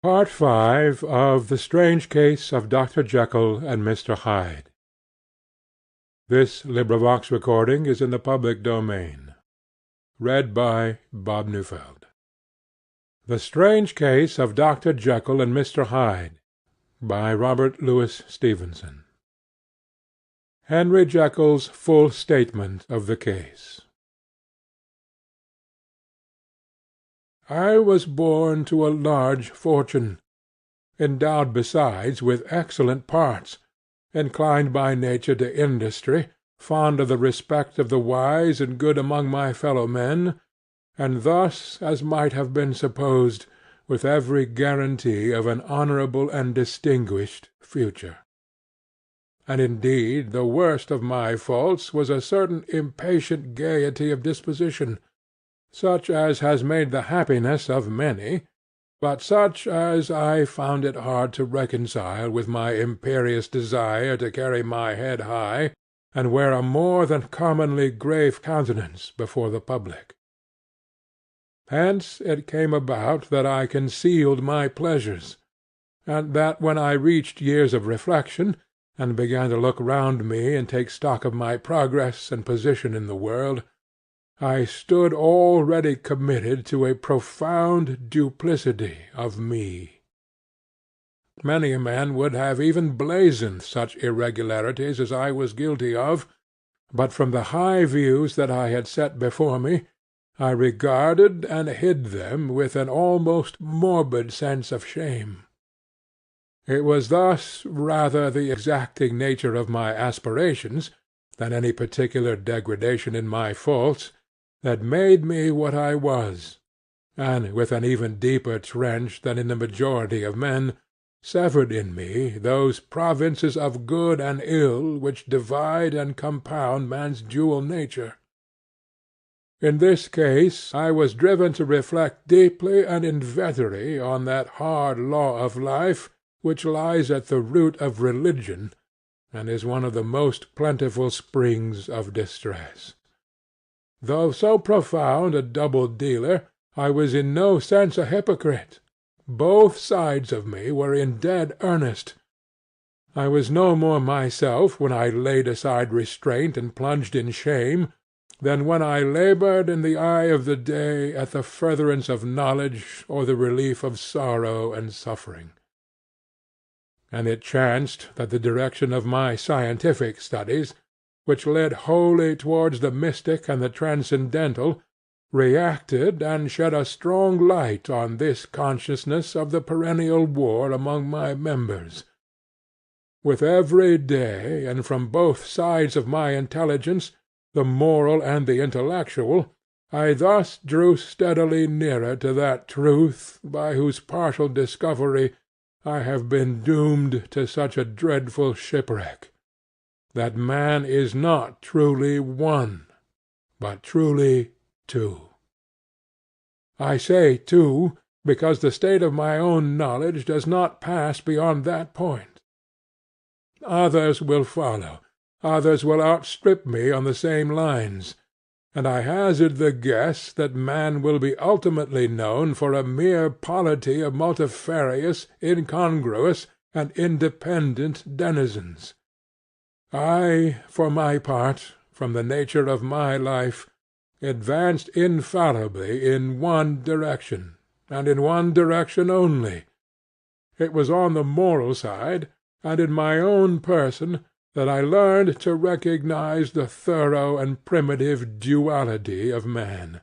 Part V of The Strange Case of Dr. Jekyll and Mr. Hyde. This recording is in the public domain. Read by Bob Neufeld. The Strange Case of Dr. Jekyll and Mr. Hyde, by Robert Louis Stevenson. Henry Jekyll's full statement of the case. I was born to a large fortune, endowed besides with excellent parts, inclined by nature to industry, fond of the respect of the wise and good among my fellow men, and thus, as might have been supposed, with every guarantee of an honourable and distinguished future. And indeed the worst of my faults was a certain impatient gaiety of disposition, such as has made the happiness of many, but such as I found it hard to reconcile with my imperious desire to carry my head high, and wear a more than commonly grave countenance before the public. Hence it came about that I concealed my pleasures, and that when I reached years of reflection, and began to look round me and take stock of my progress and position in the world, I stood already committed to a profound duplicity of me. Many a man would have even blazoned such irregularities as I was guilty of, but from the high views that I had set before me, I regarded and hid them with an almost morbid sense of shame. It was thus rather the exacting nature of my aspirations, than any particular degradation in my faults, that made me what I was, and with an even deeper trench than in the majority of men, severed in me those provinces of good and ill which divide and compound man's dual nature. In this case I was driven to reflect deeply and inveterately on that hard law of life which lies at the root of religion, and is one of the most plentiful springs of distress. Though so profound a double-dealer, I was in no sense a hypocrite. Both sides of me were in dead earnest. I was no more myself when I laid aside restraint and plunged in shame, than when I laboured in the eye of the day at the furtherance of knowledge or the relief of sorrow and suffering. And it chanced that the direction of my scientific studies, which led wholly towards the mystic and the transcendental, reacted and shed a strong light on this consciousness of the perennial war among my members. With every day, and from both sides of my intelligence, the moral and the intellectual, I thus drew steadily nearer to that truth by whose partial discovery I have been doomed to such a dreadful shipwreck, that man is not truly one, but truly two. I say two, because the state of my own knowledge does not pass beyond that point. Others will follow, others will outstrip me on the same lines, and I hazard the guess that man will be ultimately known for a mere polity of multifarious, incongruous, and independent denizens. I, for my part, from the nature of my life, advanced infallibly in one direction, and in one direction only. It was on the moral side, and in my own person, that I learned to recognize the thorough and primitive duality of man.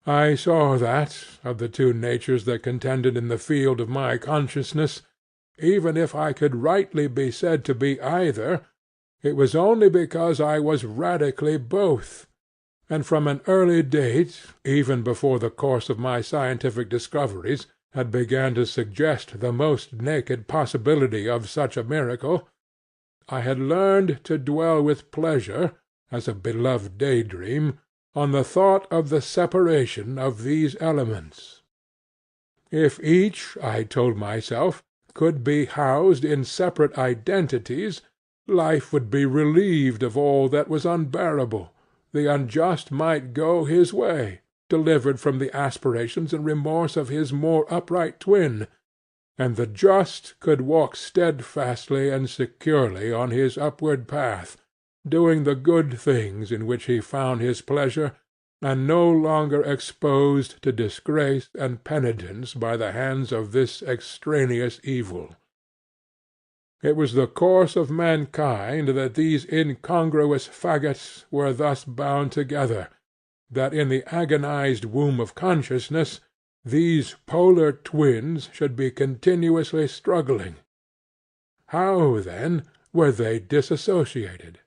I saw that, of the two natures that contended in the field of my consciousness, even if I could rightly be said to be either, it was only because I was radically both, and from an early date, even before the course of my scientific discoveries had begun to suggest the most naked possibility of such a miracle, I had learned to dwell with pleasure, as a beloved day-dream, on the thought of the separation of these elements. If each, I told myself, could be housed in separate identities, life would be relieved of all that was unbearable, the unjust might go his way, delivered from the aspirations and remorse of his more upright twin, and the just could walk steadfastly and securely on his upward path, doing the good things in which he found his pleasure, and no longer exposed to disgrace and penitence by the hands of this extraneous evil. It was the course of mankind that these incongruous faggots were thus bound together, that in the agonized womb of consciousness these polar twins should be continuously struggling. How, then, were they dissociated?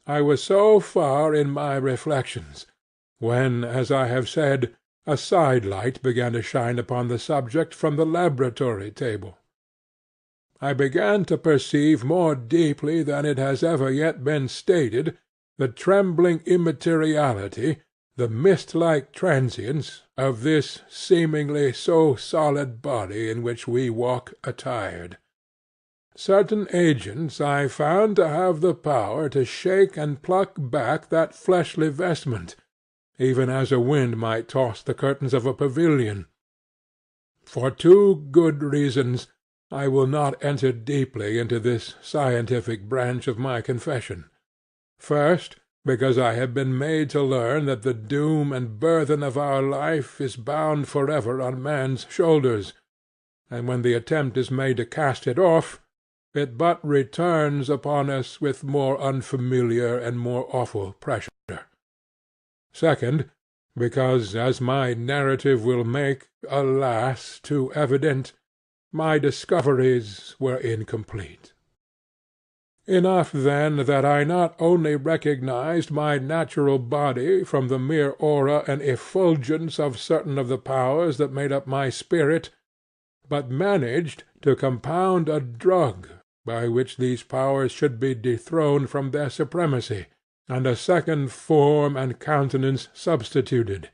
I was so far in my reflections, when, as I have said, a side light began to shine upon the subject from the laboratory table. I began to perceive more deeply than it has ever yet been stated the trembling immateriality, the mist-like transience, of this seemingly so solid body in which we walk attired. Certain agents I found to have the power to shake and pluck back that fleshly vestment, even as a wind might toss the curtains of a pavilion. For two good reasons I will not enter deeply into this scientific branch of my confession. First, because I have been made to learn that the doom and burthen of our life is bound forever on man's shoulders, and when the attempt is made to cast it off, it but returns upon us with more unfamiliar and more awful pressure. Second, because, as my narrative will make, alas, too evident, my discoveries were incomplete. Enough, then, that I not only recognized my natural body from the mere aura and effulgence of certain of the powers that made up my spirit, but managed to compound a drug by which these powers should be dethroned from their supremacy, and a second form and countenance substituted,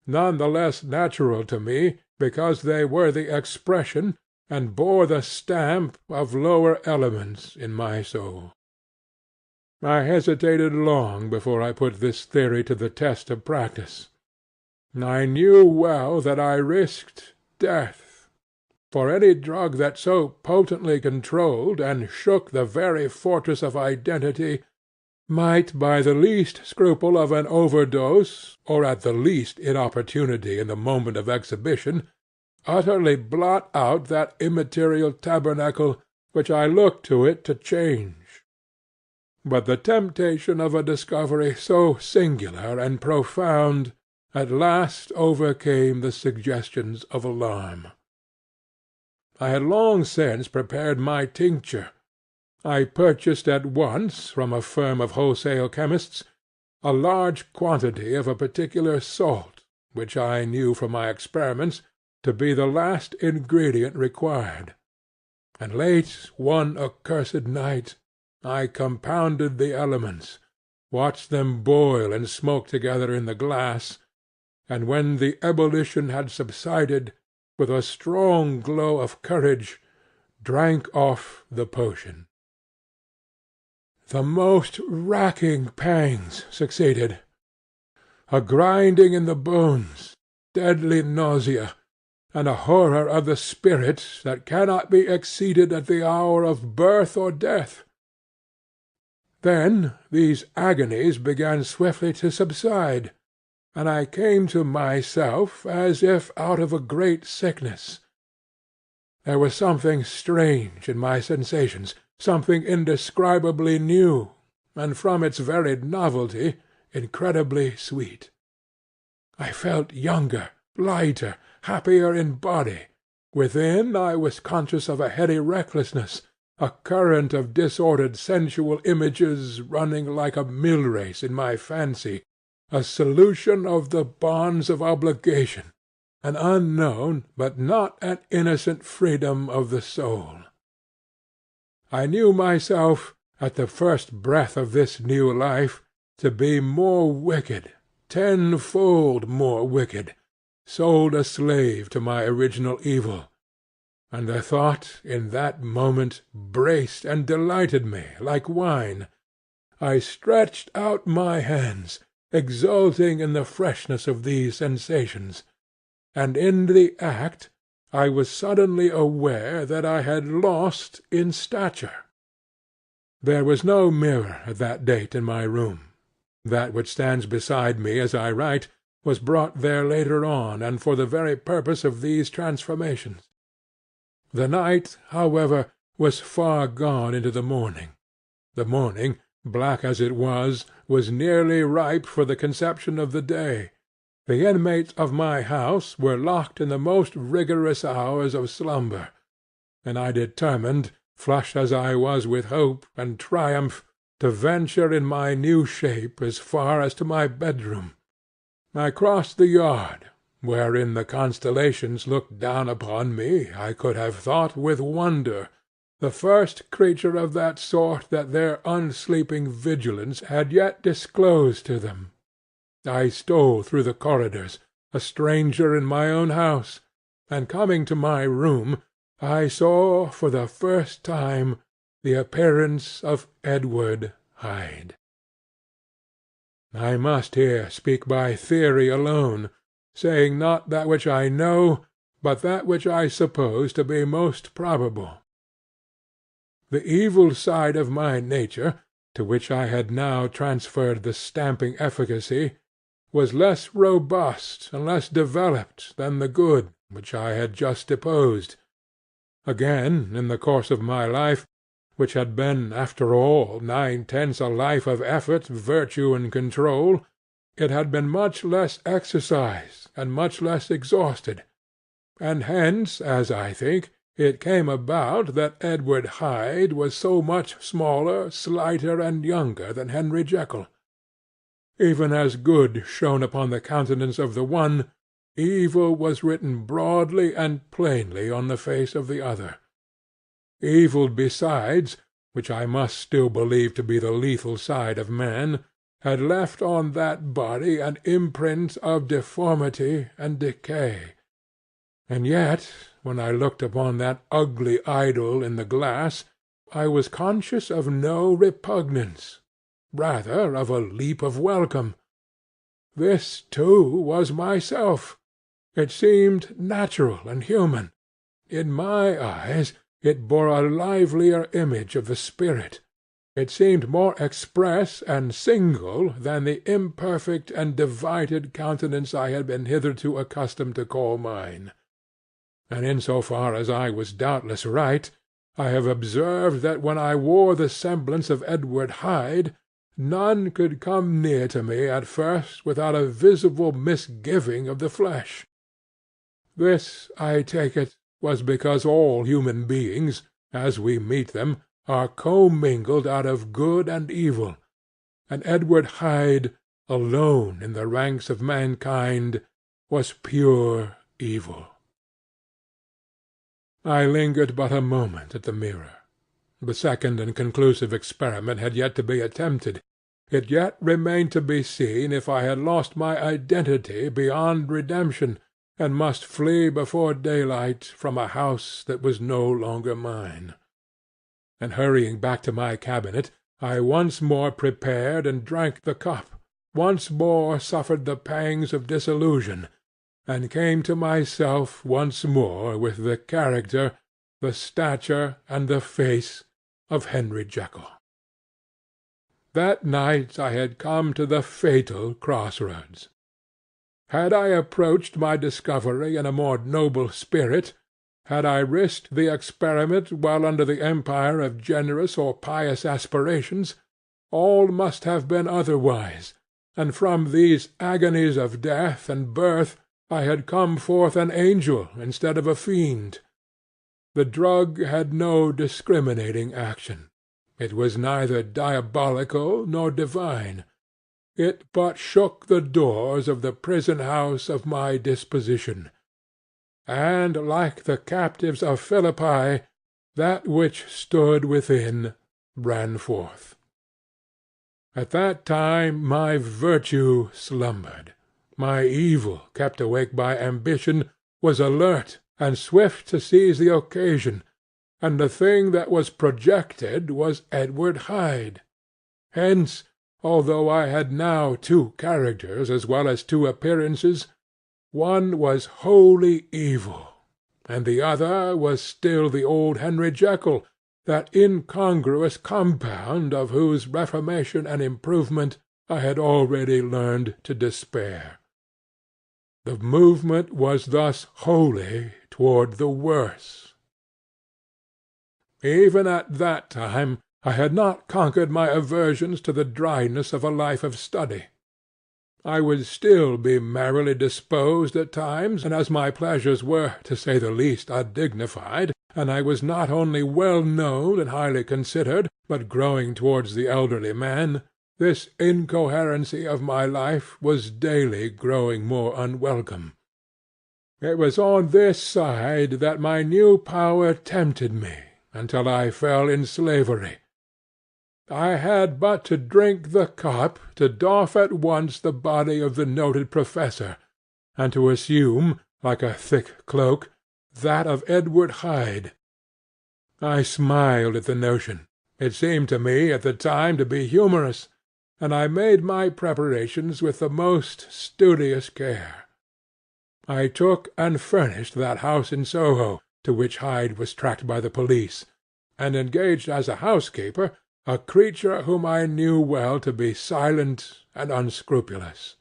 none the less natural to me because they were the expression and bore the stamp of lower elements in my soul. I hesitated long before I put this theory to the test of practice. I knew well that I risked death, for any drug that so potently controlled and shook the very fortress of identity might by the least scruple of an overdose, or at the least inopportunity in the moment of exhibition, utterly blot out that immaterial tabernacle which I looked to it to change. But the temptation of a discovery so singular and profound at last overcame the suggestions of alarm. I had long since prepared my tincture. I purchased at once, from a firm of wholesale chemists, a large quantity of a particular salt, which I knew from my experiments to be the last ingredient required; and late one accursed night I compounded the elements, watched them boil and smoke together in the glass, and when the ebullition had subsided, with a strong glow of courage, drank off the potion. The most racking pangs succeeded. A grinding in the bones, deadly nausea, and a horror of the spirit that cannot be exceeded at the hour of birth or death. Then these agonies began swiftly to subside, and I came to myself as if out of a great sickness. There was something strange in my sensations, something indescribably new, and from its very novelty incredibly sweet. I felt younger, lighter, happier in body. Within I was conscious of a heady recklessness, a current of disordered sensual images running like a mill-race in my fancy, a solution of the bonds of obligation, an unknown but not an innocent freedom of the soul. I knew myself, at the first breath of this new life, to be more wicked, tenfold more wicked, sold a slave to my original evil, and the thought in that moment braced and delighted me like wine. I stretched out my hands, exulting in the freshness of these sensations, and in the act I was suddenly aware that I had lost in stature. There was no mirror at that date in my room. That which stands beside me as I write was brought there later on, and for the very purpose of these transformations. The night, however, was far gone into the morning. The morning, black as it was nearly ripe for the conception of the day. The inmates of my house were locked in the most rigorous hours of slumber, and I determined, flushed as I was with hope and triumph, to venture in my new shape as far as to my bedroom. I crossed the yard, wherein the constellations looked down upon me, I could have thought, with wonder, the first creature of that sort that their unsleeping vigilance had yet disclosed to them. I stole through the corridors, a stranger in my own house, and coming to my room, I saw for the first time the appearance of Edward Hyde. I must here speak by theory alone, saying not that which I know, but that which I suppose to be most probable. The evil side of my nature, to which I had now transferred the stamping efficacy, was less robust and less developed than the good which I had just deposed. Again, in the course of my life, which had been, after all, 9/10 a life of effort, virtue, and control, it had been much less exercised and much less exhausted; and hence, as I think, it came about that Edward Hyde was so much smaller, slighter, and younger than Henry Jekyll. Even as good shone upon the countenance of the one, evil was written broadly and plainly on the face of the other. Evil besides, which I must still believe to be the lethal side of man, had left on that body an imprint of deformity and decay. And yet, when I looked upon that ugly idol in the glass, I was conscious of no repugnance, rather of a leap of welcome. This too was myself. It seemed natural and human. In my eyes it bore a livelier image of the spirit. It seemed more express and single than the imperfect and divided countenance I had been hitherto accustomed to call mine. And in so far as I was doubtless right, I have observed that when I wore the semblance of Edward Hyde, none could come near to me at first without a visible misgiving of the flesh. This, I take it, was because all human beings, as we meet them, are commingled out of good and evil, and Edward Hyde, alone in the ranks of mankind, was pure evil. I lingered but a moment at the mirror. The second and conclusive experiment had yet to be attempted. It yet remained to be seen if I had lost my identity beyond redemption, and must flee before daylight from a house that was no longer mine. And hurrying back to my cabinet, I once more prepared and drank the cup, once more suffered the pangs of disillusion, and came to myself once more with the character, the stature, and the face of Henry Jekyll. That night I had come to the fatal cross-roads. Had I approached my discovery in a more noble spirit, had I risked the experiment while under the empire of generous or pious aspirations, all must have been otherwise, and from these agonies of death and birth I had come forth an angel instead of a fiend. The drug had no discriminating action. It was neither diabolical nor divine. It but shook the doors of the prison-house of my disposition, and, like the captives of Philippi, that which stood within ran forth. At that time my virtue slumbered. My evil, kept awake by ambition, was alert and swift to seize the occasion, and the thing that was projected was Edward Hyde. Hence, although I had now two characters as well as two appearances, one was wholly evil, and the other was still the old Henry Jekyll, that incongruous compound of whose reformation and improvement I had already learned to despair. The movement was thus wholly toward the worse. Even at that time I had not conquered my aversions to the dryness of a life of study. I would still be merrily disposed at times, and as my pleasures were, to say the least, undignified, and I was not only well known and highly considered, but growing towards the elderly man, this incoherency of my life was daily growing more unwelcome. It was on this side that my new power tempted me, until I fell in slavery. I had but to drink the cup to doff at once the body of the noted professor, and to assume, like a thick cloak, that of Edward Hyde. I smiled at the notion. It seemed to me at the time to be humorous, and I made my preparations with the most studious care. I took and furnished that house in Soho, to which Hyde was tracked by the police, and engaged as a housekeeper a creature whom I knew well to be silent and unscrupulous.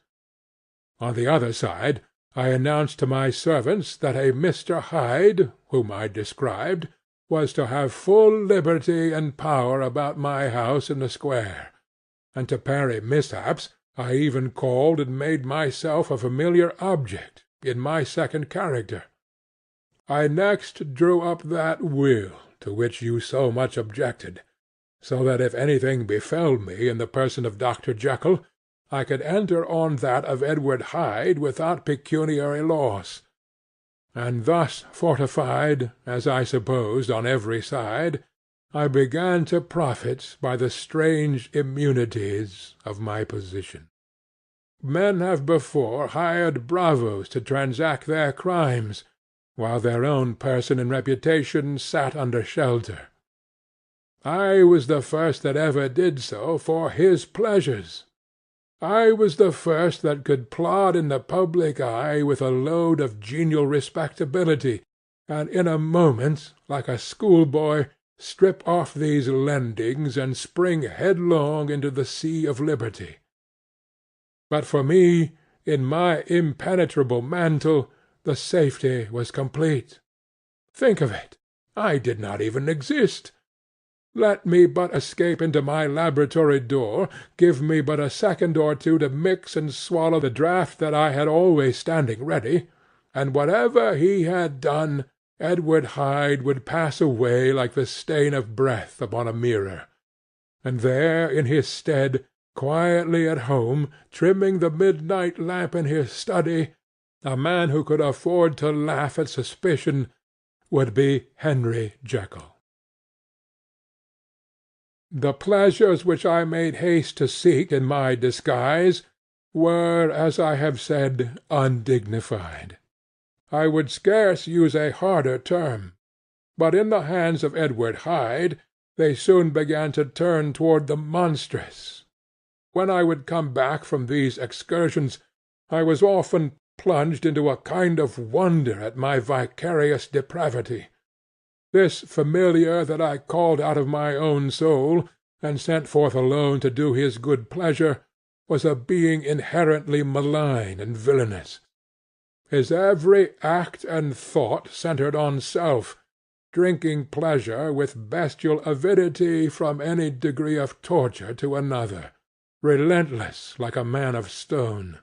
On the other side, I announced to my servants that a Mr. Hyde, whom I described, was to have full liberty and power about my house in the square, and to parry mishaps I even called and made myself a familiar object, in my second character. I next drew up that will to which you so much objected, so that if anything befell me in the person of Dr. Jekyll, I could enter on that of Edward Hyde without pecuniary loss; and thus fortified, as I supposed, on every side, I began to profit by the strange immunities of my position. Men have before hired bravos to transact their crimes, while their own person and reputation sat under shelter. I was the first that ever did so for his pleasures. I was the first that could plod in the public eye with a load of genial respectability, and in a moment, like a schoolboy, strip off these lendings and spring headlong into the sea of liberty. But for me, in my impenetrable mantle, the safety was complete. Think of it! I did not even exist. Let me but escape into my laboratory door, give me but a second or two to mix and swallow the draught that I had always standing ready, and whatever he had done, Edward Hyde would pass away like the stain of breath upon a mirror, and there in his stead, quietly at home, trimming the midnight lamp in his study, a man who could afford to laugh at suspicion would be Henry Jekyll. The pleasures which I made haste to seek in my disguise were, as I have said, undignified. I would scarce use a harder term, but in the hands of Edward Hyde they soon began to turn toward the monstrous. When I would come back from these excursions, I was often plunged into a kind of wonder at my vicarious depravity. This familiar that I called out of my own soul, and sent forth alone to do his good pleasure, was a being inherently malign and villainous. His every act and thought centred on self, drinking pleasure with bestial avidity from any degree of torture to another, relentless like a man of stone.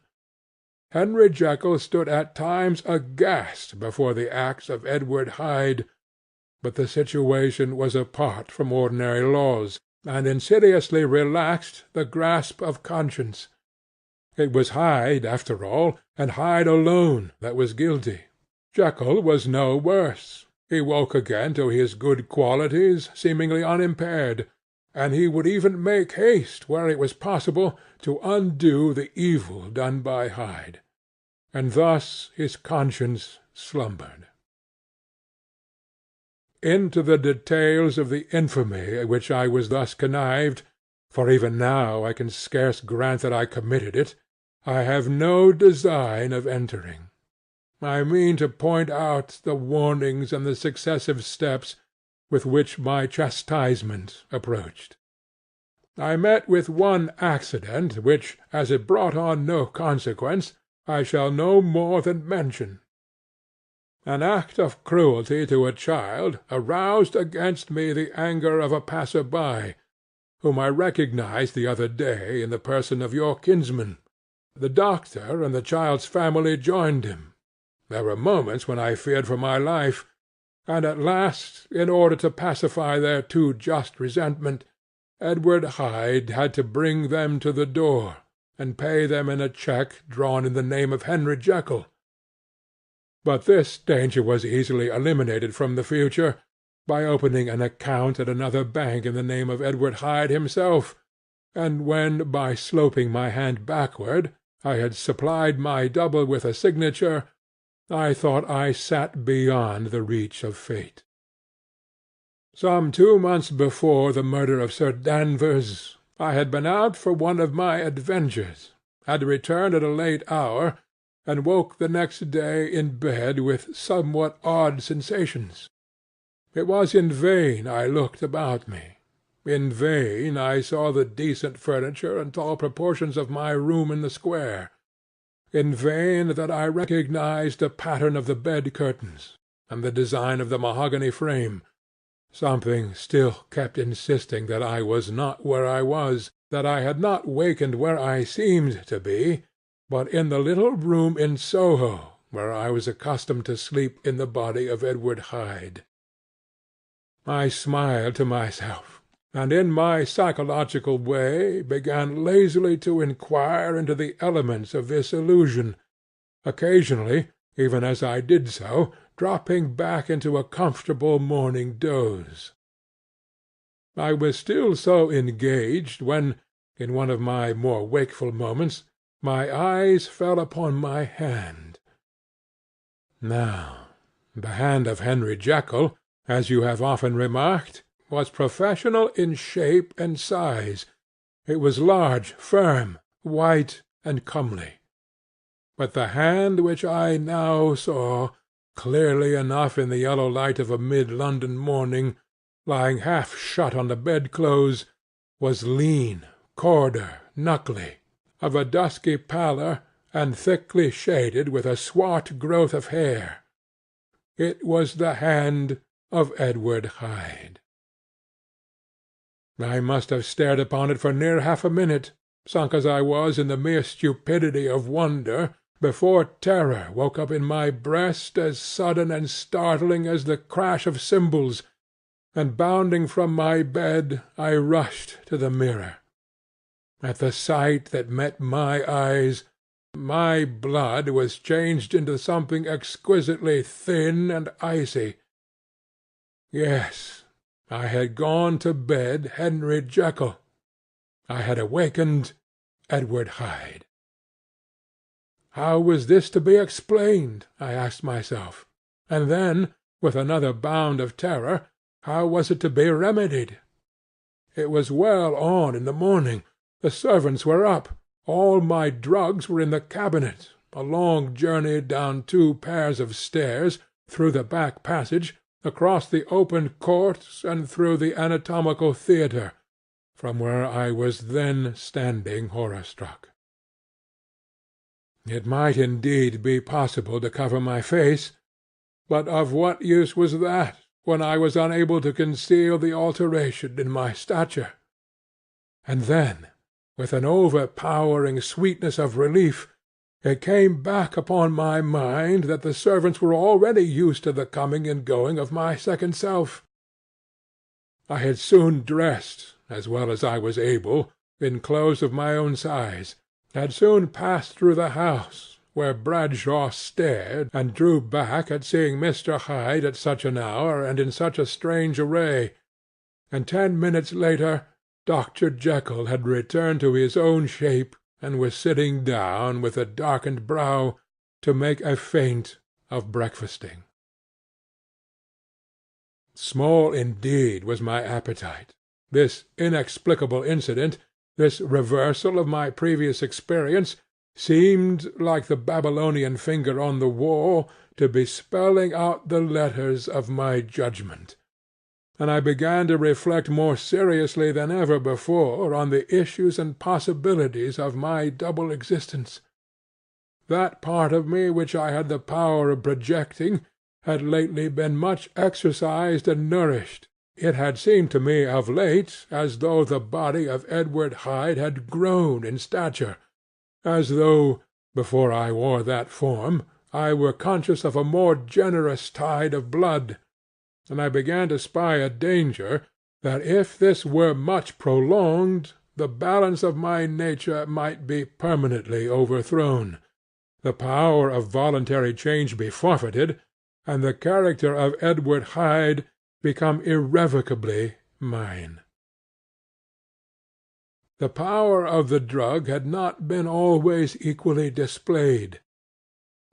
Henry Jekyll stood at times aghast before the acts of Edward Hyde, but the situation was apart from ordinary laws, and insidiously relaxed the grasp of conscience. It was Hyde, after all, and Hyde alone, that was guilty. Jekyll was no worse. He woke again to his good qualities, seemingly unimpaired, and he would even make haste, where it was possible, to undo the evil done by Hyde. And thus his conscience slumbered. Into the details of the infamy at which I was thus connived, for even now I can scarce grant that I committed it, I have no design of entering. I mean to point out the warnings and the successive steps with which my chastisement approached. I met with one accident which, as it brought on no consequence, I shall no more than mention. An act of cruelty to a child aroused against me the anger of a passer-by, whom I recognized the other day in the person of your kinsman. The doctor and the child's family joined him. There were moments when I feared for my life, and at last, in order to pacify their too just resentment, Edward Hyde had to bring them to the door, and pay them in a cheque drawn in the name of Henry Jekyll. But this danger was easily eliminated from the future, by opening an account at another bank in the name of Edward Hyde himself, and when, by sloping my hand backward, I had supplied my double with a signature, I thought I sat beyond the reach of fate. Some 2 months before the murder of Sir Danvers, I had been out for one of my adventures, had returned at a late hour, and woke the next day in bed with somewhat odd sensations. It was in vain I looked about me. In vain I saw the decent furniture and tall proportions of my room in the square. In vain that I recognized the pattern of the bed-curtains, and the design of the mahogany frame. Something still kept insisting that I was not where I was, that I had not wakened where I seemed to be, but in the little room in Soho, where I was accustomed to sleep in the body of Edward Hyde. I smiled to myself, and in my psychological way began lazily to inquire into the elements of this illusion, occasionally, even as I did so, dropping back into a comfortable morning doze. I was still so engaged when, in one of my more wakeful moments, my eyes fell upon my hand. Now, the hand of Henry Jekyll, as you have often remarked, was professional in shape and size. It was large, firm, white, and comely. But the hand which I now saw, clearly enough in the yellow light of a mid-London morning, lying half shut on the bedclothes, was lean, corder, knuckly, of a dusky pallor, and thickly shaded with a swart growth of hair. It was the hand of Edward Hyde. I must have stared upon it for near half a minute, sunk as I was in the mere stupidity of wonder, before terror woke up in my breast as sudden and startling as the crash of cymbals, and bounding from my bed I rushed to the mirror. At the sight that met my eyes, my blood was changed into something exquisitely thin and icy. Yes, I had gone to bed Henry Jekyll. I had awakened Edward Hyde. How was this to be explained? I asked myself, and then, with another bound of terror, how was it to be remedied? It was well on in the morning. The servants were up. All my drugs were in the cabinet. A long journey down 2 pairs of stairs, through the back passage, across the open court, and through the anatomical theatre, from where I was then standing horror-struck. It might indeed be possible to cover my face, but of what use was that, when I was unable to conceal the alteration in my stature? And then, with an overpowering sweetness of relief, it came back upon my mind that the servants were already used to the coming and going of my second self. I had soon dressed, as well as I was able, in clothes of my own size, had soon passed through the house, where Bradshaw stared and drew back at seeing Mr. Hyde at such an hour and in such a strange array, and 10 minutes later Dr. Jekyll had returned to his own shape, and was sitting down, with a darkened brow, to make a feint of breakfasting. Small indeed was my appetite. This inexplicable incident, this reversal of my previous experience, seemed, like the Babylonian finger on the wall, to be spelling out the letters of my judgment, and I began to reflect more seriously than ever before on the issues and possibilities of my double existence. That part of me which I had the power of projecting had lately been much exercised and nourished. It had seemed to me of late as though the body of Edward Hyde had grown in stature, as though, before I wore that form, I were conscious of a more generous tide of blood, and I began to spy a danger that if this were much prolonged, the balance of my nature might be permanently overthrown, the power of voluntary change be forfeited, and the character of Edward Hyde become irrevocably mine. The power of the drug had not been always equally displayed.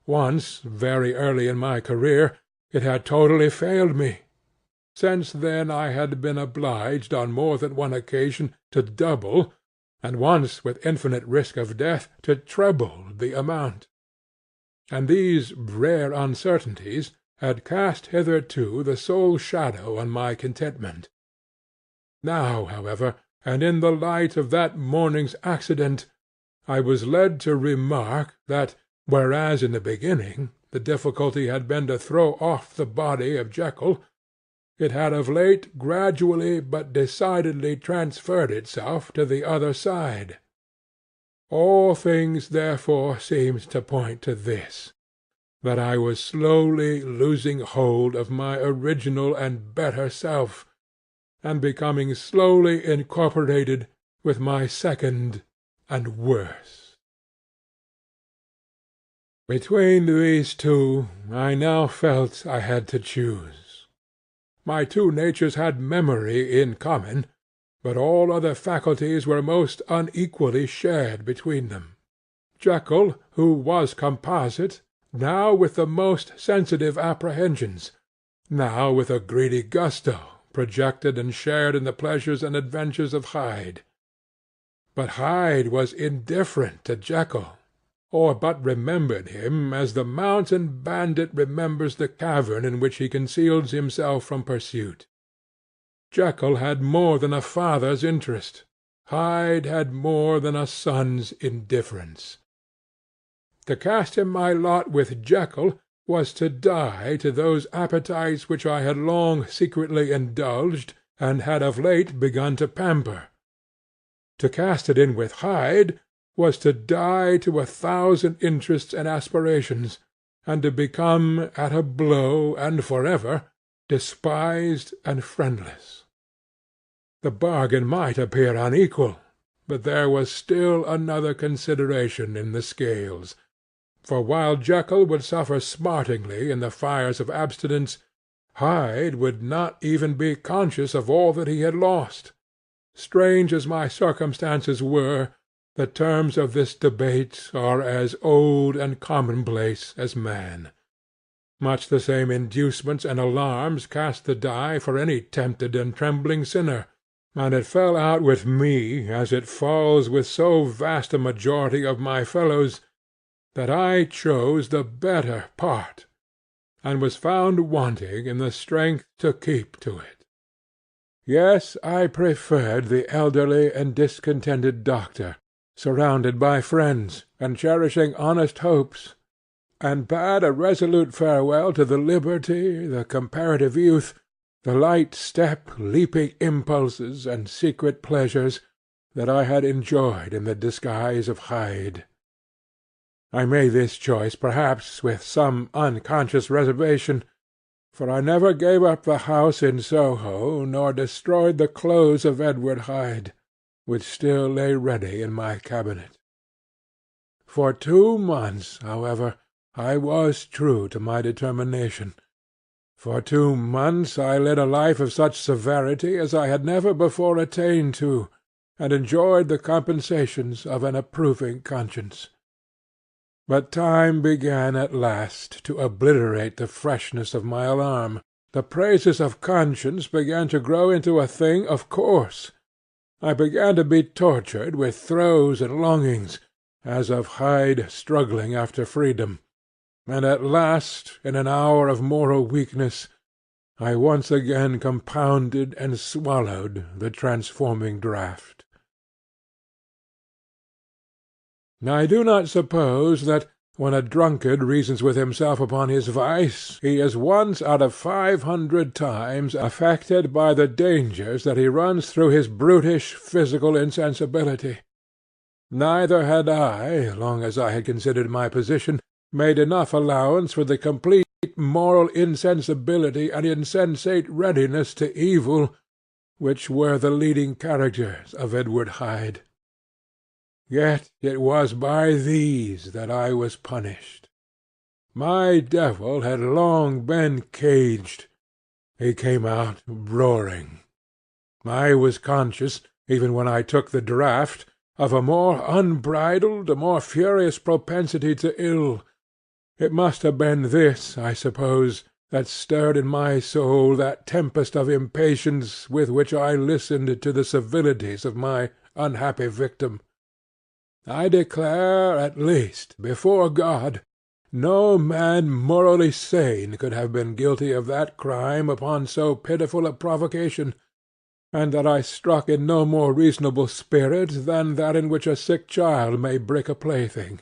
Once, very early in my career, it had totally failed me. Since then I had been obliged on more than one occasion to double, and once with infinite risk of death to treble the amount. And these rare uncertainties had cast hitherto the sole shadow on my contentment. Now, however, and in the light of that morning's accident, I was led to remark that, whereas in the beginning the difficulty had been to throw off the body of Jekyll, it had of late gradually but decidedly transferred itself to the other side. All things therefore seemed to point to this, that I was slowly losing hold of my original and better self, and becoming slowly incorporated with my second and worse. Between these two I now felt I had to choose. My two natures had memory in common, but all other faculties were most unequally shared between them. Jekyll, who was composite, now with the most sensitive apprehensions, now with a greedy gusto, projected and shared in the pleasures and adventures of Hyde. But Hyde was indifferent to Jekyll, or but remembered him as the mountain bandit remembers the cavern in which he conceals himself from pursuit. Jekyll had more than a father's interest, Hyde had more than a son's indifference. To cast in my lot with Jekyll was to die to those appetites which I had long secretly indulged, and had of late begun to pamper. To cast it in with Hyde was to die to 1,000 interests and aspirations, and to become at a blow and for ever despised and friendless. The bargain might appear unequal, but there was still another consideration in the scales. For while Jekyll would suffer smartingly in the fires of abstinence, Hyde would not even be conscious of all that he had lost. Strange as my circumstances were, the terms of this debate are as old and commonplace as man. Much the same inducements and alarms cast the die for any tempted and trembling sinner, and it fell out with me, as it falls with so vast a majority of my fellows, that I chose the better part, and was found wanting in the strength to keep to it. Yes, I preferred the elderly and discontented doctor, surrounded by friends, and cherishing honest hopes, and bade a resolute farewell to the liberty, the comparative youth, the light step, leaping impulses, and secret pleasures that I had enjoyed in the disguise of Hyde. I made this choice perhaps with some unconscious reservation, for I never gave up the house in Soho, nor destroyed the clothes of Edward Hyde, which still lay ready in my cabinet. For 2 months, however, I was true to my determination. For 2 months I led a life of such severity as I had never before attained to, and enjoyed the compensations of an approving conscience. But time began at last to obliterate the freshness of my alarm. The praises of conscience began to grow into a thing of course. I began to be tortured with throes and longings, as of Hyde struggling after freedom, and at last, in an hour of moral weakness, I once again compounded and swallowed the transforming draught. I do not suppose that, when a drunkard reasons with himself upon his vice, he is once out of 500 times affected by the dangers that he runs through his brutish physical insensibility. Neither had I, long as I had considered my position, made enough allowance for the complete moral insensibility and insensate readiness to evil, which were the leading characters of Edward Hyde. Yet it was by these that I was punished. My devil had long been caged. He came out roaring. I was conscious, even when I took the draught, of a more unbridled, a more furious propensity to ill. It must have been this, I suppose, that stirred in my soul that tempest of impatience with which I listened to the civilities of my unhappy victim. I declare, at least, before God, no man morally sane could have been guilty of that crime upon so pitiful a provocation, and that I struck in no more reasonable spirit than that in which a sick child may break a plaything.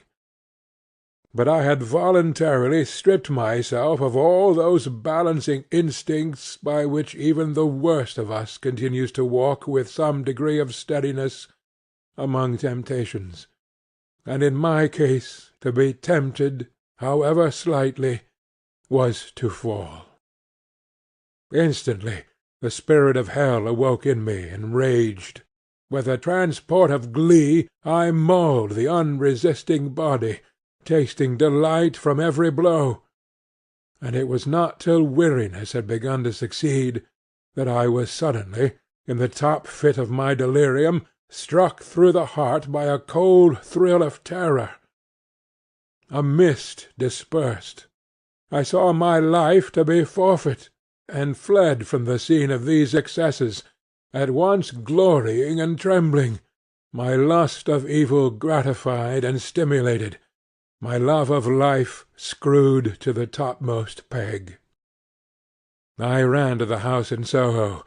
But I had voluntarily stripped myself of all those balancing instincts by which even the worst of us continues to walk with some degree of steadiness among temptations, and in my case to be tempted, however slightly, was to fall. Instantly the spirit of hell awoke in me and raged. With a transport of glee I mauled the unresisting body, tasting delight from every blow, and it was not till weariness had begun to succeed that I was suddenly, in the top fit of my delirium, struck through the heart by a cold thrill of terror. A mist dispersed. I saw my life to be forfeit, and fled from the scene of these excesses, at once glorying and trembling, my lust of evil gratified and stimulated, my love of life screwed to the topmost peg. I ran to the house in Soho,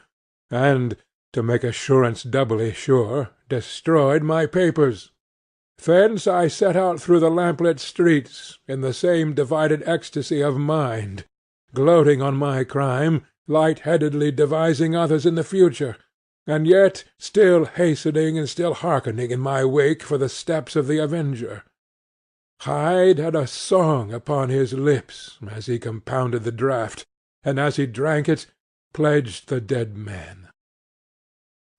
and, to make assurance doubly sure, destroyed my papers. Thence I set out through the lamplit streets, in the same divided ecstasy of mind, gloating on my crime, light‐headedly devising others in the future, and yet still hastening and still hearkening in my wake for the steps of the avenger. Hyde had a song upon his lips as he compounded the draught, and as he drank it pledged the dead man.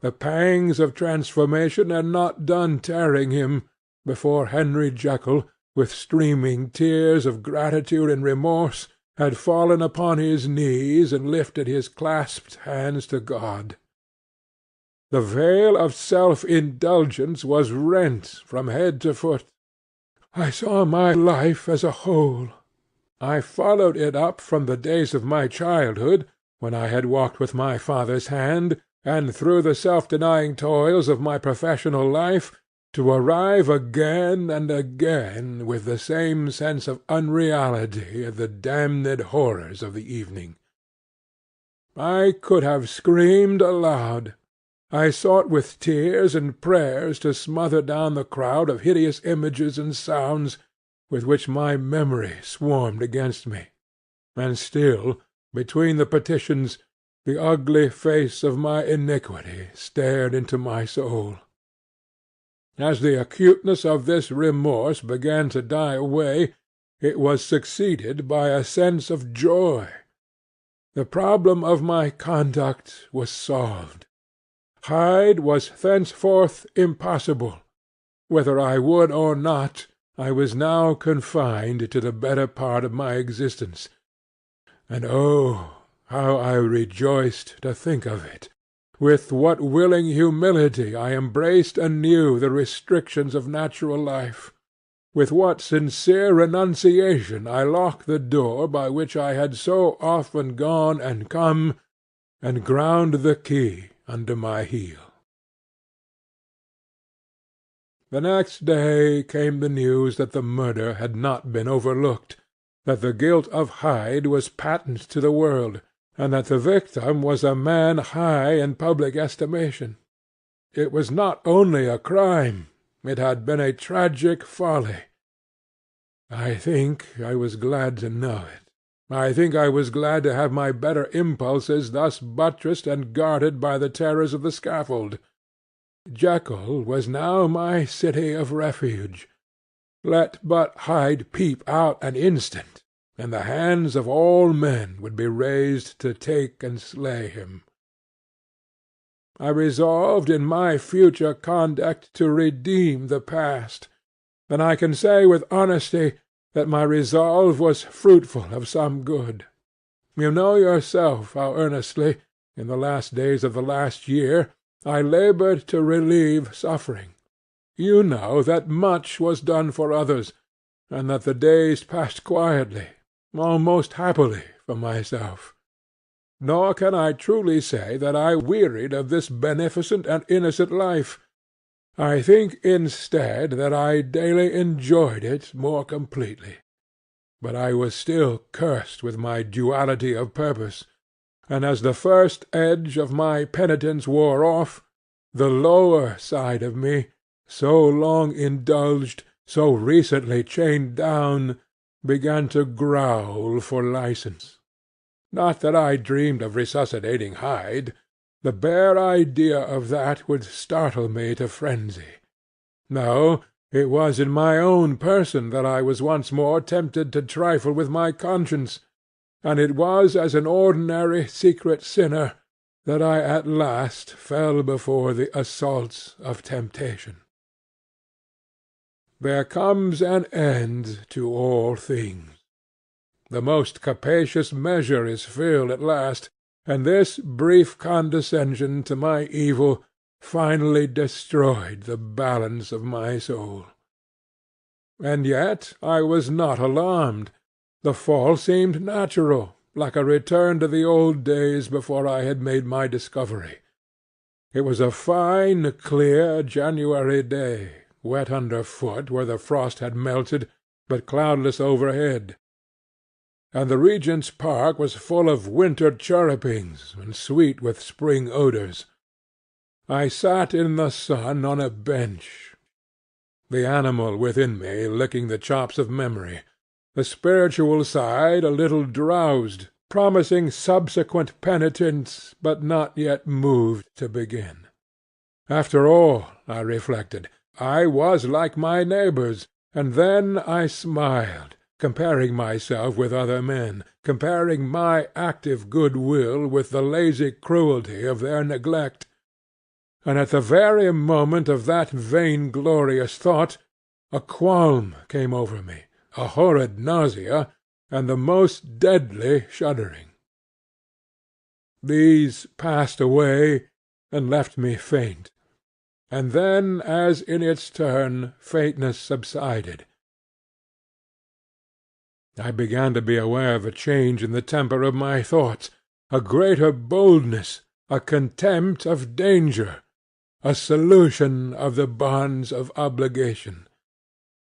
The pangs of transformation had not done tearing him, before Henry Jekyll, with streaming tears of gratitude and remorse, had fallen upon his knees and lifted his clasped hands to God. The veil of self-indulgence was rent from head to foot. I saw my life as a whole. I followed it up from the days of my childhood, when I had walked with my father's hand, and through the self-denying toils of my professional life, to arrive again and again with the same sense of unreality at the damned horrors of the evening. I could have screamed aloud. I sought with tears and prayers to smother down the crowd of hideous images and sounds with which my memory swarmed against me, and still, between the petitions, the ugly face of my iniquity stared into my soul. As the acuteness of this remorse began to die away, it was succeeded by a sense of joy. The problem of my conduct was solved. Hyde was thenceforth impossible. Whether I would or not, I was now confined to the better part of my existence, and oh, how I rejoiced to think of it! With what willing humility I embraced anew the restrictions of natural life! With what sincere renunciation I locked the door by which I had so often gone and come, and ground the key under my heel! The next day came the news that the murder had not been overlooked, that the guilt of Hyde was patent to the world, and that the victim was a man high in public estimation. It was not only a crime, it had been a tragic folly. I think I was glad to know it. I think I was glad to have my better impulses thus buttressed and guarded by the terrors of the scaffold. Jekyll was now my city of refuge. Let but Hyde peep out an instant, and the hands of all men would be raised to take and slay him. I resolved in my future conduct to redeem the past, and I can say with honesty that my resolve was fruitful of some good. You know yourself how earnestly, in the last days of the last year, I laboured to relieve suffering. You know that much was done for others, and that the days passed quietly, almost happily, for myself. Nor can I truly say that I wearied of this beneficent and innocent life. I think instead that I daily enjoyed it more completely. But I was still cursed with my duality of purpose, and as the first edge of my penitence wore off, the lower side of me, so long indulged, so recently chained down, began to growl for licence. Not that I dreamed of resuscitating Hyde. The bare idea of that would startle me to frenzy. No, it was in my own person that I was once more tempted to trifle with my conscience, and it was as an ordinary secret sinner that I at last fell before the assaults of temptation. There comes an end to all things. The most capacious measure is filled at last, and this brief condescension to my evil finally destroyed the balance of my soul. And yet I was not alarmed. The fall seemed natural, like a return to the old days before I had made my discovery. It was a fine, clear January day, wet under foot where the frost had melted, but cloudless overhead, and the Regent's Park was full of winter chirrupings and sweet with spring odours. I sat in the sun on a bench, the animal within me licking the chops of memory, the spiritual side a little drowsed, promising subsequent penitence, but not yet moved to begin. After all, I reflected, I was like my neighbours, and then I smiled, comparing myself with other men, comparing my active good will with the lazy cruelty of their neglect. And at the very moment of that vainglorious thought, a qualm came over me, a horrid nausea, and the most deadly shuddering. These passed away, and left me faint, and then, as in its turn, faintness subsided. I began to be aware of a change in the temper of my thoughts, a greater boldness, a contempt of danger, a solution of the bonds of obligation.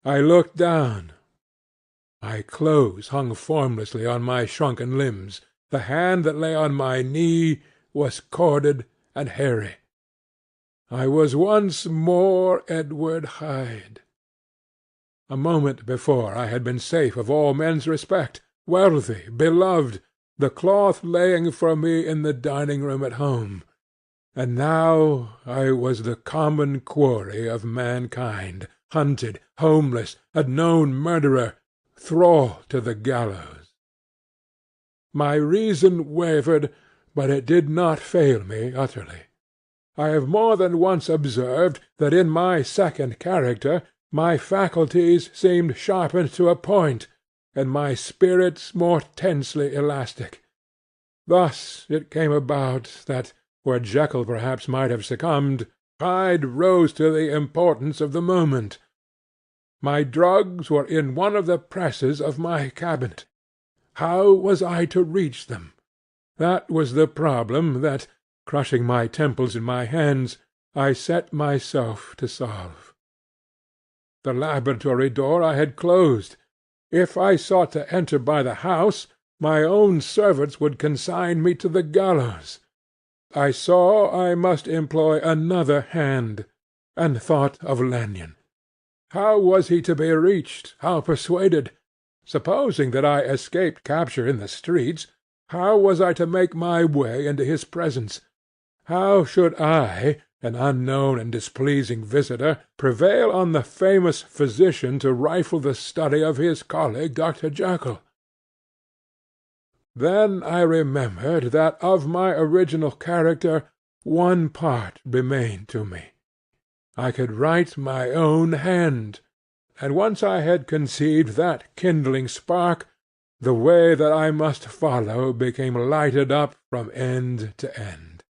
I looked down. My clothes hung formlessly on my shrunken limbs. The hand that lay on my knee was corded and hairy. I was once more Edward Hyde. A moment before I had been safe of all men's respect, wealthy, beloved, the cloth laying for me in the dining-room at home, and now I was the common quarry of mankind, hunted, homeless, a known murderer, thrall to the gallows. My reason wavered, but it did not fail me utterly. I have more than once observed that in my second character my faculties seemed sharpened to a point, and my spirits more tensely elastic. Thus it came about that, where Jekyll perhaps might have succumbed, Hyde rose to the importance of the moment. My drugs were in one of the presses of my cabinet. How was I to reach them? That was the problem that, crushing my temples in my hands, I set myself to solve. The laboratory door I had closed. If I sought to enter by the house, my own servants would consign me to the gallows. I saw I must employ another hand, and thought of Lanyon. How was he to be reached, how persuaded? Supposing that I escaped capture in the streets, how was I to make my way into his presence? How should I, an unknown and displeasing visitor, prevail on the famous physician to rifle the study of his colleague Dr. Jekyll? Then I remembered that of my original character one part remained to me. I could write my own hand, and once I had conceived that kindling spark, the way that I must follow became lighted up from end to end.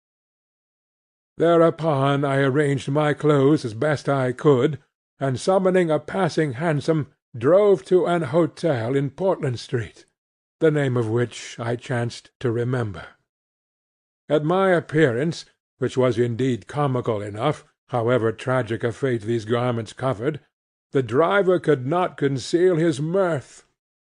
Thereupon I arranged my clothes as best I could, and summoning a passing hansom, drove to an hotel in Portland Street, the name of which I chanced to remember. At my appearance, which was indeed comical enough, however tragic a fate these garments covered, the driver could not conceal his mirth.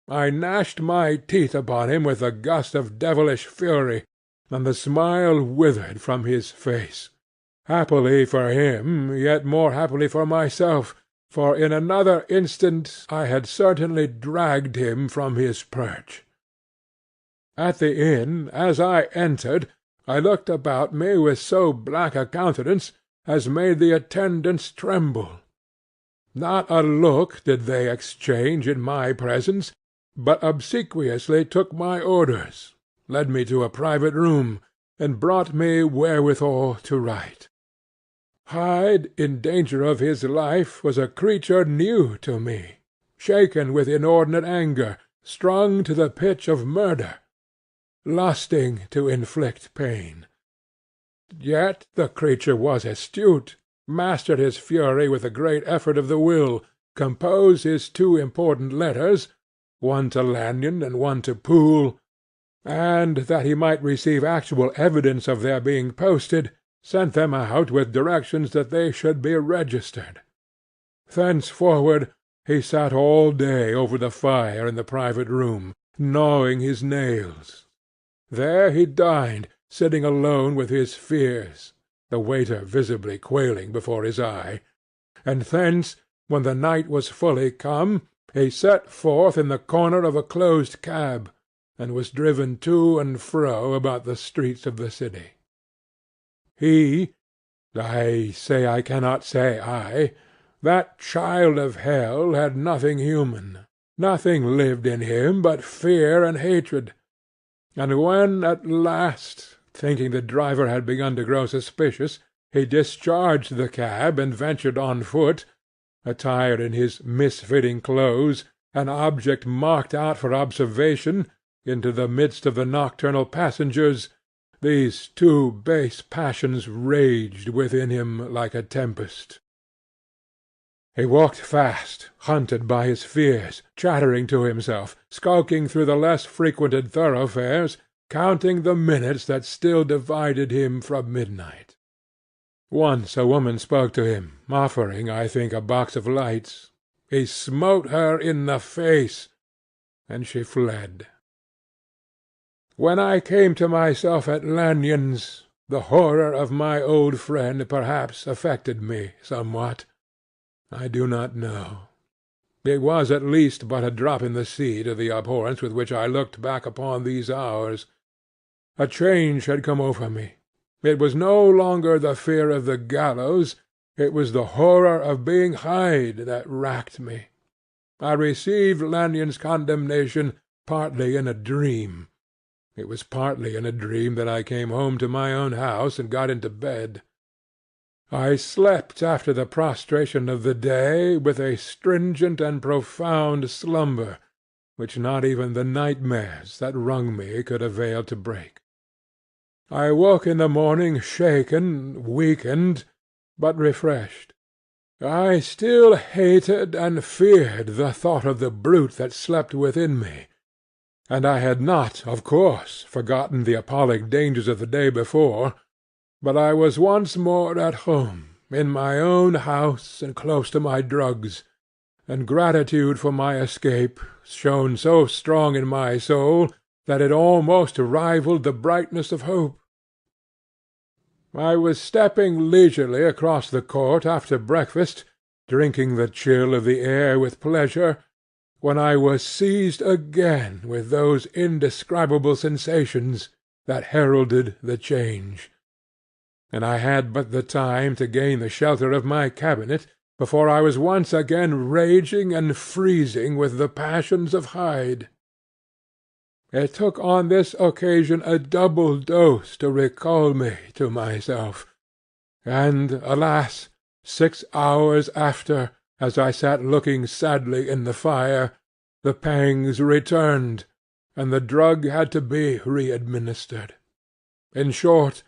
I gnashed my teeth upon him with a gust of devilish fury, and the smile withered from his face. Happily for him, yet more happily for myself, for in another instant I had certainly dragged him from his perch. At the inn, as I entered, I looked about me with so black a countenance as made the attendants tremble. Not a look did they exchange in my presence, but obsequiously took my orders, led me to a private room, and brought me wherewithal to write. Hyde, in danger of his life, was a creature new to me, shaken with inordinate anger, strung to the pitch of murder, lusting to inflict pain. Yet the creature was astute, mastered his fury with a great effort of the will, composed his two important letters, one to Lanyon and one to Poole, and, that he might receive actual evidence of their being posted, sent them out with directions that they should be registered. Thenceforward he sat all day over the fire in the private room, gnawing his nails. There he dined, sitting alone with his fears, the waiter visibly quailing before his eye, and thence, when the night was fully come, he set forth in the corner of a closed cab, and was driven to and fro about the streets of the city. I say I cannot say I, that child of hell had nothing human, nothing lived in him but fear and hatred, and when at last, thinking the driver had begun to grow suspicious, he discharged the cab and ventured on foot, attired in his misfitting clothes, an object marked out for observation, into the midst of the nocturnal passengers, these two base passions raged within him like a tempest. He walked fast, hunted by his fears, chattering to himself, skulking through the less frequented thoroughfares, counting the minutes that still divided him from midnight. Once a woman spoke to him, offering, I think, a box of lights. He smote her in the face, and she fled. When I came to myself at Lanyon's, the horror of my old friend perhaps affected me somewhat. I do not know. It was at least but a drop in the sea to the abhorrence with which I looked back upon these hours. A change had come over me. It was no longer the fear of the gallows, it was the horror of being Hyde that racked me. I received Lanyon's condemnation partly in a dream. It was partly in a dream that I came home to my own house and got into bed. I slept after the prostration of the day with a stringent and profound slumber, which not even the nightmares that wrung me could avail to break. I woke in the morning shaken, weakened, but refreshed. I still hated and feared the thought of the brute that slept within me, and I had not, of course, forgotten the appalling dangers of the day before, but I was once more at home, in my own house and close to my drugs, and gratitude for my escape shone so strong in my soul that it almost rivalled the brightness of hope. I was stepping leisurely across the court after breakfast, drinking the chill of the air with pleasure, when I was seized again with those indescribable sensations that heralded the change, and I had but the time to gain the shelter of my cabinet before I was once again raging and freezing with the passions of Hyde. It took on this occasion a double dose to recall me to myself, and, alas, 6 hours after, as I sat looking sadly in the fire, the pangs returned, and the drug had to be re-administered. In short,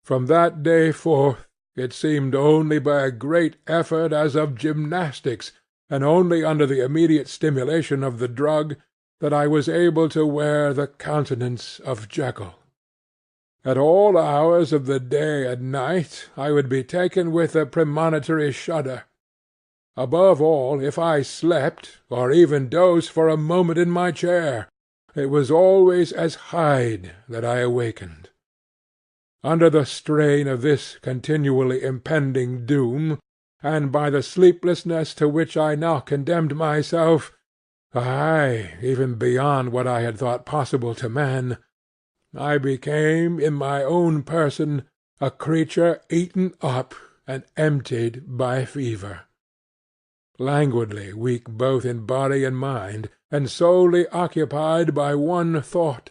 from that day forth, it seemed only by a great effort as of gymnastics, and only under the immediate stimulation of the drug, that I was able to wear the countenance of Jekyll. At all hours of the day and night I would be taken with a premonitory shudder. Above all, if I slept, or even dozed for a moment in my chair, it was always as Hyde that I awakened. Under the strain of this continually impending doom, and by the sleeplessness to which I now condemned myself, aye, even beyond what I had thought possible to man, I became in my own person a creature eaten up and emptied by fever, languidly weak both in body and mind, and solely occupied by one thought,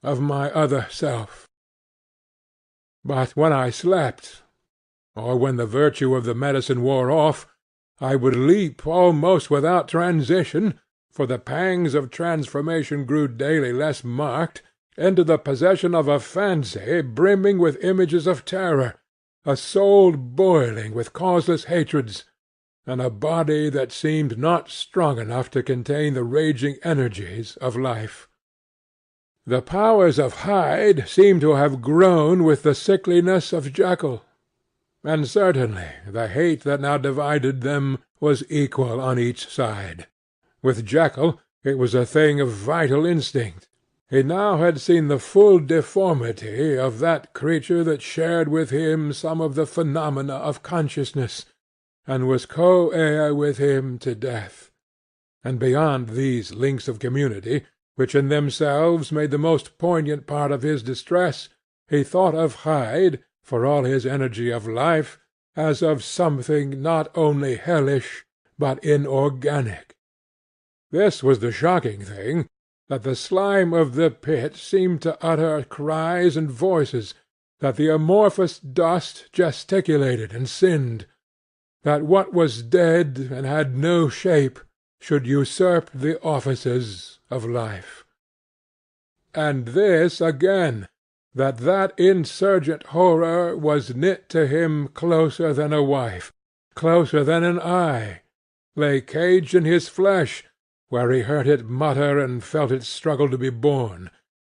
of my other self. But when I slept, or when the virtue of the medicine wore off, I would leap almost without transition, for the pangs of transformation grew daily less marked, into the possession of a fancy brimming with images of terror, a soul boiling with causeless hatreds, and a body that seemed not strong enough to contain the raging energies of life. The powers of Hyde seemed to have grown with the sickliness of Jekyll, and certainly the hate that now divided them was equal on each side. With Jekyll it was a thing of vital instinct. He now had seen the full deformity of that creature that shared with him some of the phenomena of consciousness, and was co-heir with him to death. And beyond these links of community, which in themselves made the most poignant part of his distress, he thought of Hyde, for all his energy of life, as of something not only hellish, but inorganic. This was the shocking thing, that the slime of the pit seemed to utter cries and voices, that the amorphous dust gesticulated and sinned, that what was dead and had no shape should usurp the offices of life. And this again, that insurgent horror was knit to him closer than a wife, closer than an eye, lay caged in his flesh, where he heard it mutter and felt it struggle to be born,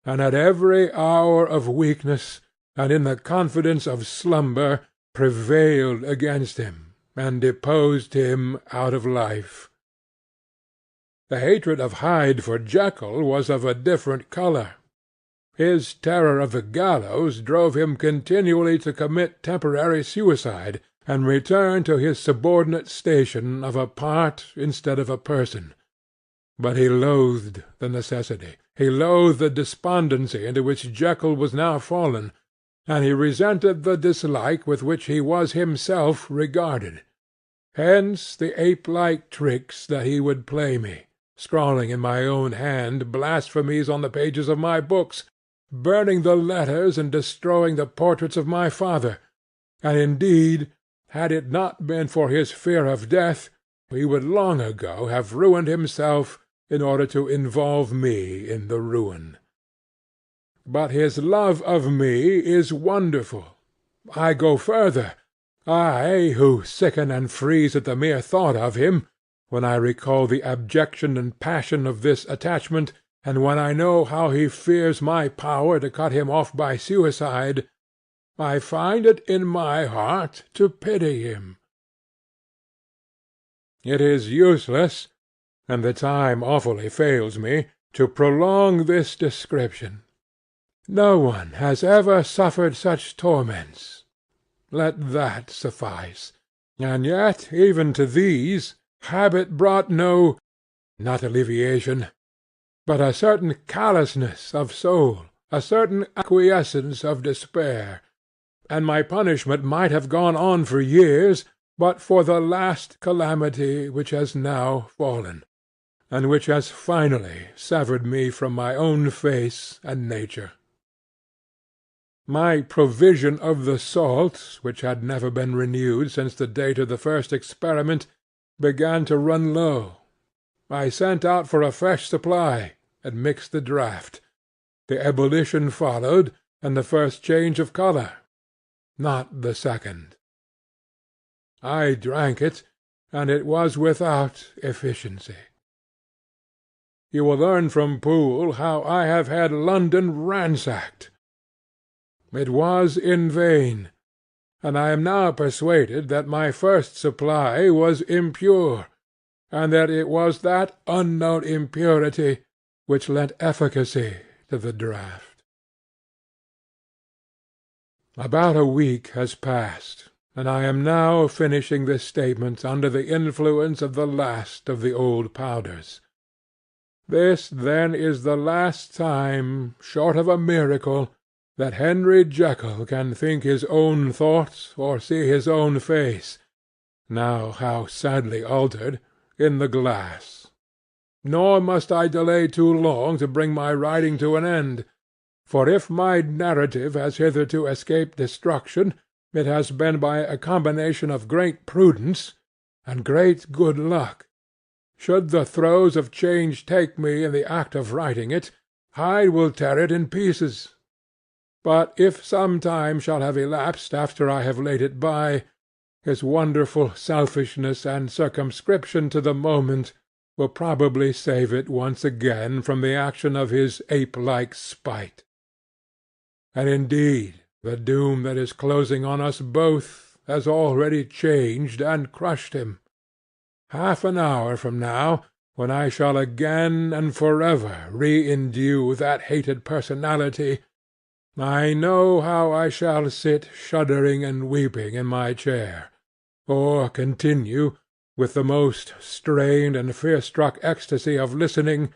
and at every hour of weakness, and in the confidence of slumber, prevailed against him, and deposed him out of life. The hatred of Hyde for Jekyll was of a different colour. His terror of the gallows drove him continually to commit temporary suicide, and return to his subordinate station of a part instead of a person. But he loathed the necessity, he loathed the despondency into which Jekyll was now fallen, and he resented the dislike with which he was himself regarded. Hence the ape-like tricks that he would play me, scrawling in my own hand blasphemies on the pages of my books, burning the letters and destroying the portraits of my father, and indeed, had it not been for his fear of death, he would long ago have ruined himself in order to involve me in the ruin. But his love of me is wonderful. I go further. I, who sicken and freeze at the mere thought of him, when I recall the abjection and passion of this attachment, and when I know how he fears my power to cut him off by suicide, I find it in my heart to pity him. It is useless, and the time awfully fails me, to prolong this description. No one has ever suffered such torments. Let that suffice. And yet even to these habit brought no, not alleviation, but a certain callousness of soul, a certain acquiescence of despair, and my punishment might have gone on for years but for the last calamity which has now fallen, and which has finally severed me from my own face and nature. My provision of the salt, which had never been renewed since the date of the first experiment, began to run low. I sent out for a fresh supply, and mixed the draught. The ebullition followed, and the first change of colour, not the second. I drank it, and it was without efficiency. You will learn from Poole how I have had London ransacked. It was in vain, and I am now persuaded that my first supply was impure, and that it was that unknown impurity which lent efficacy to the draught. About a week has passed, and I am now finishing this statement under the influence of the last of the old powders. This, then, is the last time, short of a miracle, that Henry Jekyll can think his own thoughts or see his own face, now how sadly altered, in the glass. Nor must I delay too long to bring my writing to an end, for if my narrative has hitherto escaped destruction, it has been by a combination of great prudence and great good luck. Should the throes of change take me in the act of writing it, Hyde will tear it in pieces. But if some time shall have elapsed after I have laid it by, his wonderful selfishness and circumscription to the moment will probably save it once again from the action of his ape-like spite. And indeed the doom that is closing on us both has already changed and crushed him. Half an hour from now, when I shall again and for ever re-indue that hated personality, I know how I shall sit shuddering and weeping in my chair, or continue, with the most strained and fear-struck ecstasy of listening,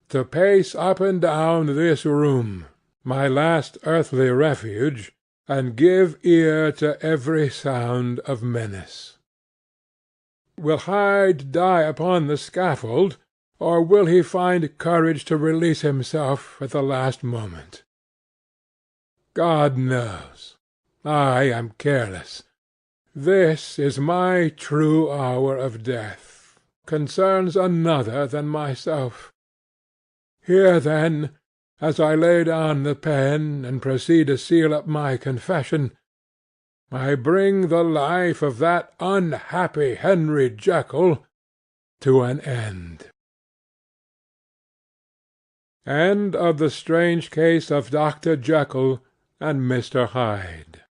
to pace up and down this room, my last earthly refuge, and give ear to every sound of menace. Will Hyde die upon the scaffold, or will he find courage to release himself at the last moment? God knows. I am careless. This is my true hour of death, concerns another than myself. Here, then, as I lay down the pen and proceed to seal up my confession, I bring the life of that unhappy Henry Jekyll to an end. End of the strange case of Dr. Jekyll and Mr. Hyde.